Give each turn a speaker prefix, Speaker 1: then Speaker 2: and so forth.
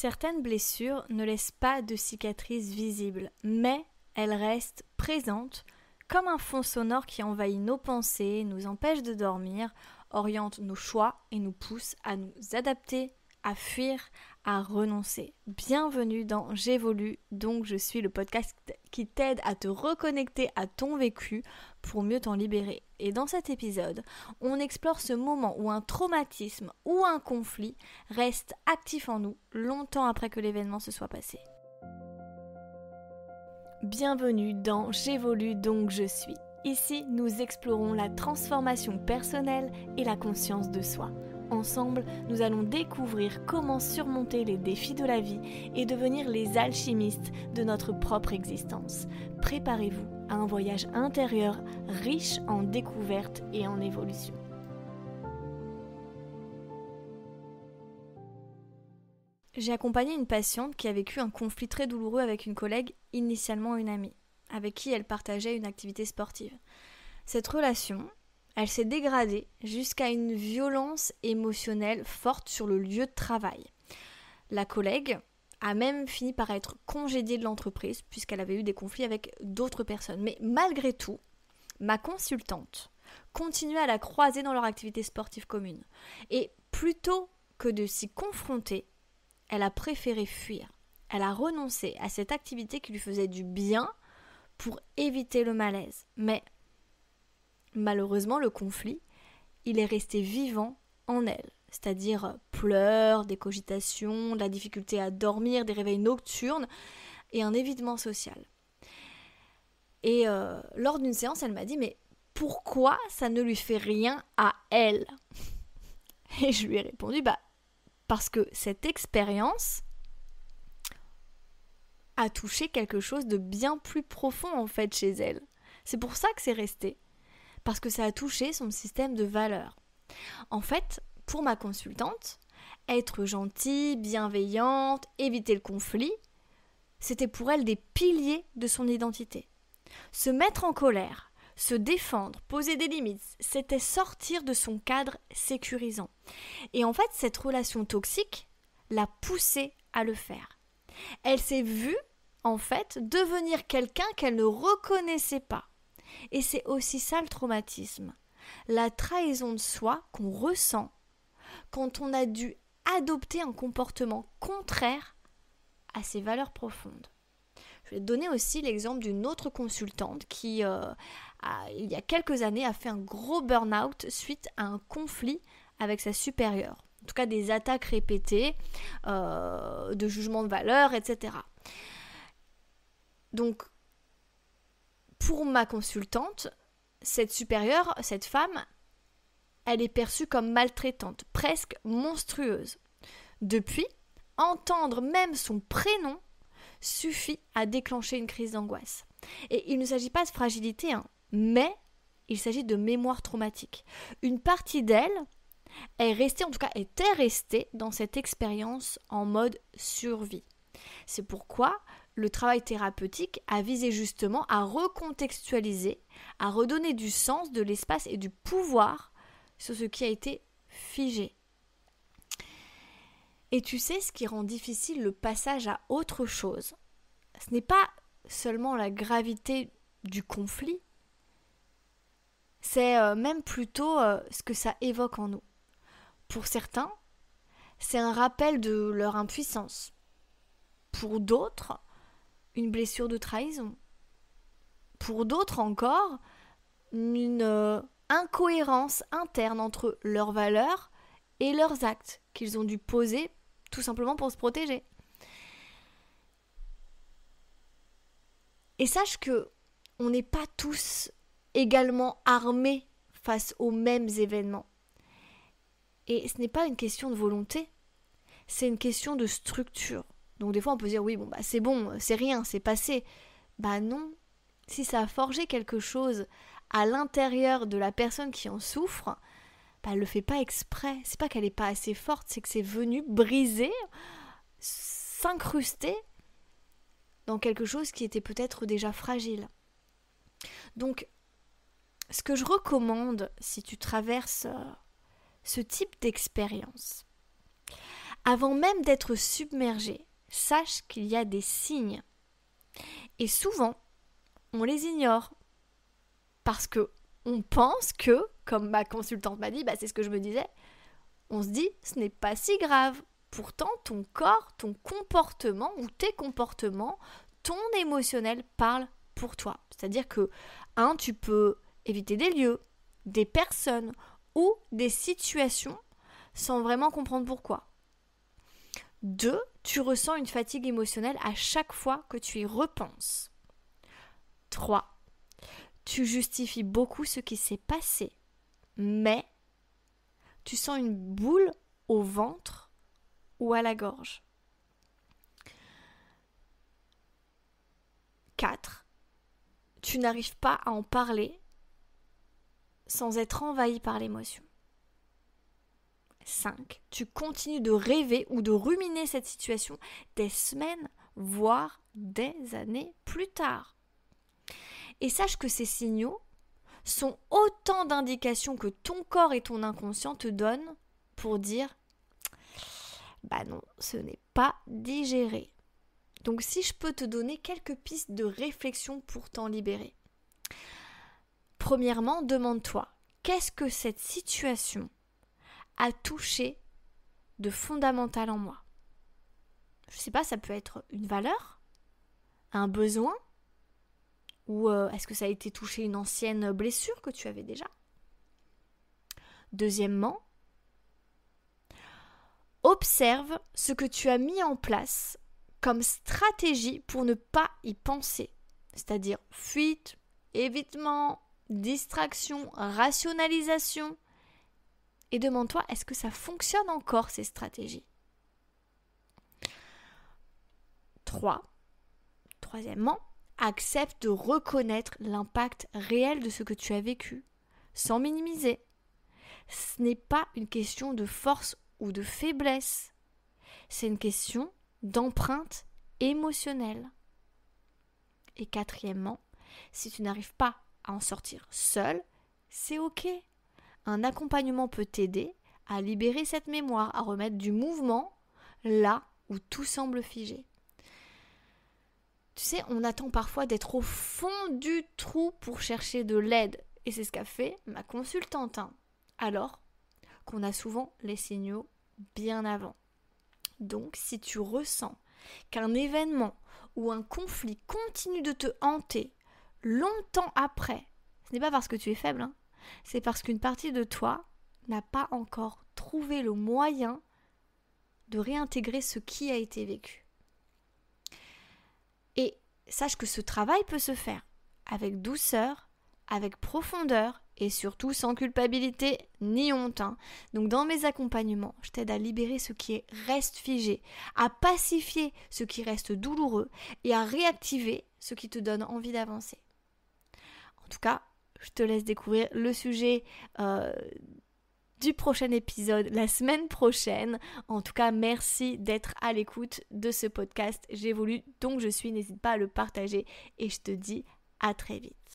Speaker 1: Certaines blessures ne laissent pas de cicatrices visibles, mais elles restent présentes comme un fond sonore qui envahit nos pensées, nous empêche de dormir, oriente nos choix et nous pousse à nous adapter, à fuir, à renoncer. Bienvenue dans J'évolue, donc je suis le podcast qui t'aide à te reconnecter à ton vécu pour mieux t'en libérer. Et dans cet épisode, on explore ce moment où un traumatisme ou un conflit reste actif en nous longtemps après que l'événement se soit passé. Bienvenue dans J'évolue, donc je suis. Ici, nous explorons la transformation personnelle et la conscience de soi. Ensemble, nous allons découvrir comment surmonter les défis de la vie et devenir les alchimistes de notre propre existence. Préparez-vous à un voyage intérieur riche en découvertes et en évolution. J'ai accompagné une patiente qui a vécu un conflit très douloureux avec une collègue, initialement une amie, avec qui elle partageait une activité sportive. Cette relation, elle s'est dégradée jusqu'à une violence émotionnelle forte sur le lieu de travail. La collègue a même fini par être congédiée de l'entreprise puisqu'elle avait eu des conflits avec d'autres personnes. Mais malgré tout, ma consultante continuait à la croiser dans leur activité sportive commune. Et plutôt que de s'y confronter, elle a préféré fuir. Elle a renoncé à cette activité qui lui faisait du bien pour éviter le malaise. Mais malheureusement, le conflit, il est resté vivant en elle. C'est-à-dire pleurs, des cogitations, de la difficulté à dormir, des réveils nocturnes et un évitement social. Et lors d'une séance, elle m'a dit « Mais pourquoi ça ne lui fait rien à elle ?» Et je lui ai répondu « parce que cette expérience a touché quelque chose de bien plus profond en fait chez elle. C'est pour ça que c'est resté. Parce que ça a touché son système de valeurs. En fait, pour ma consultante, être gentille, bienveillante, éviter le conflit, c'était pour elle des piliers de son identité. Se mettre en colère, se défendre, poser des limites, c'était sortir de son cadre sécurisant. Et en fait, cette relation toxique l'a poussée à le faire. Elle s'est vue, en fait, devenir quelqu'un qu'elle ne reconnaissait pas. Et c'est aussi ça le traumatisme. La trahison de soi qu'on ressent quand on a dû adopter un comportement contraire à ses valeurs profondes. Je vais te donner aussi l'exemple d'une autre consultante qui, il y a quelques années, a fait un gros burn-out suite à un conflit avec sa supérieure. En tout cas, des attaques répétées, de jugement de valeur, etc. Donc, pour ma consultante, cette supérieure, cette femme, elle est perçue comme maltraitante, presque monstrueuse. Depuis, entendre même son prénom suffit à déclencher une crise d'angoisse. Et il ne s'agit pas de fragilité, mais il s'agit de mémoire traumatique. Une partie d'elle est restée, en tout cas était restée dans cette expérience en mode survie. C'est pourquoi le travail thérapeutique a visé justement à recontextualiser, à redonner du sens, de l'espace et du pouvoir sur ce qui a été figé. Et tu sais ce qui rend difficile le passage à autre chose, ce n'est pas seulement la gravité du conflit, c'est même plutôt ce que ça évoque en nous. Pour certains, c'est un rappel de leur impuissance. Pour d'autres, une blessure de trahison. Pour d'autres encore, une incohérence interne entre leurs valeurs et leurs actes qu'ils ont dû poser tout simplement pour se protéger. Et sache que on n'est pas tous également armés face aux mêmes événements. Et ce n'est pas une question de volonté, c'est une question de structure. Donc des fois on peut dire oui, c'est bon, c'est rien, c'est passé. Non, si ça a forgé quelque chose à l'intérieur de la personne qui en souffre, elle le fait pas exprès. C'est pas qu'elle est pas assez forte, c'est que c'est venu briser, s'incruster dans quelque chose qui était peut-être déjà fragile. Donc, ce que je recommande si tu traverses ce type d'expérience, Avant même d'être submergé, sache qu'il y a des signes. Et souvent, on les ignore. Parce que on pense que, comme ma consultante m'a dit, c'est ce que je me disais, on se dit, ce n'est pas si grave. Pourtant, ton corps, ton comportement ou tes comportements, ton émotionnel parle pour toi. C'est-à-dire que, tu peux éviter des lieux, des personnes ou des situations sans vraiment comprendre pourquoi. 2, tu ressens une fatigue émotionnelle à chaque fois que tu y repenses. 3, tu justifies beaucoup ce qui s'est passé, mais tu sens une boule au ventre ou à la gorge. 4, tu n'arrives pas à en parler sans être envahi par l'émotion. 5, tu continues de rêver ou de ruminer cette situation des semaines, voire des années plus tard. Et sache que ces signaux sont autant d'indications que ton corps et ton inconscient te donnent pour dire non, ce n'est pas digéré. Donc si je peux te donner quelques pistes de réflexion pour t'en libérer. Premièrement, demande-toi, qu'est-ce que cette situation a touché de fondamental en moi? Je ne sais pas, ça peut être une valeur, un besoin, ou est-ce que ça a été touché une ancienne blessure que tu avais déjà? Deuxièmement, observe ce que tu as mis en place comme stratégie pour ne pas y penser. C'est-à-dire fuite, évitement, distraction, rationalisation. Et demande-toi, est-ce que ça fonctionne encore ces stratégies? 3. Troisièmement, accepte de reconnaître l'impact réel de ce que tu as vécu, sans minimiser. Ce n'est pas une question de force ou de faiblesse, c'est une question d'empreinte émotionnelle. Et quatrièmement, si tu n'arrives pas à en sortir seul, c'est ok. Un accompagnement peut t'aider à libérer cette mémoire, à remettre du mouvement là où tout semble figé. Tu sais, on attend parfois d'être au fond du trou pour chercher de l'aide. Et c'est ce qu'a fait ma consultante. Alors qu'on a souvent les signaux bien avant. Donc, si tu ressens qu'un événement ou un conflit continue de te hanter longtemps après, ce n'est pas parce que tu es faible, c'est parce qu'une partie de toi n'a pas encore trouvé le moyen de réintégrer ce qui a été vécu. Et sache que ce travail peut se faire avec douceur, avec profondeur et surtout sans culpabilité ni honte. Donc dans mes accompagnements, je t'aide à libérer ce qui reste figé, à pacifier ce qui reste douloureux et à réactiver ce qui te donne envie d'avancer. En tout cas, je te laisse découvrir le sujet du prochain épisode la semaine prochaine. En tout cas, merci d'être à l'écoute de ce podcast. J'évolue donc je suis, n'hésite pas à le partager et je te dis à très vite.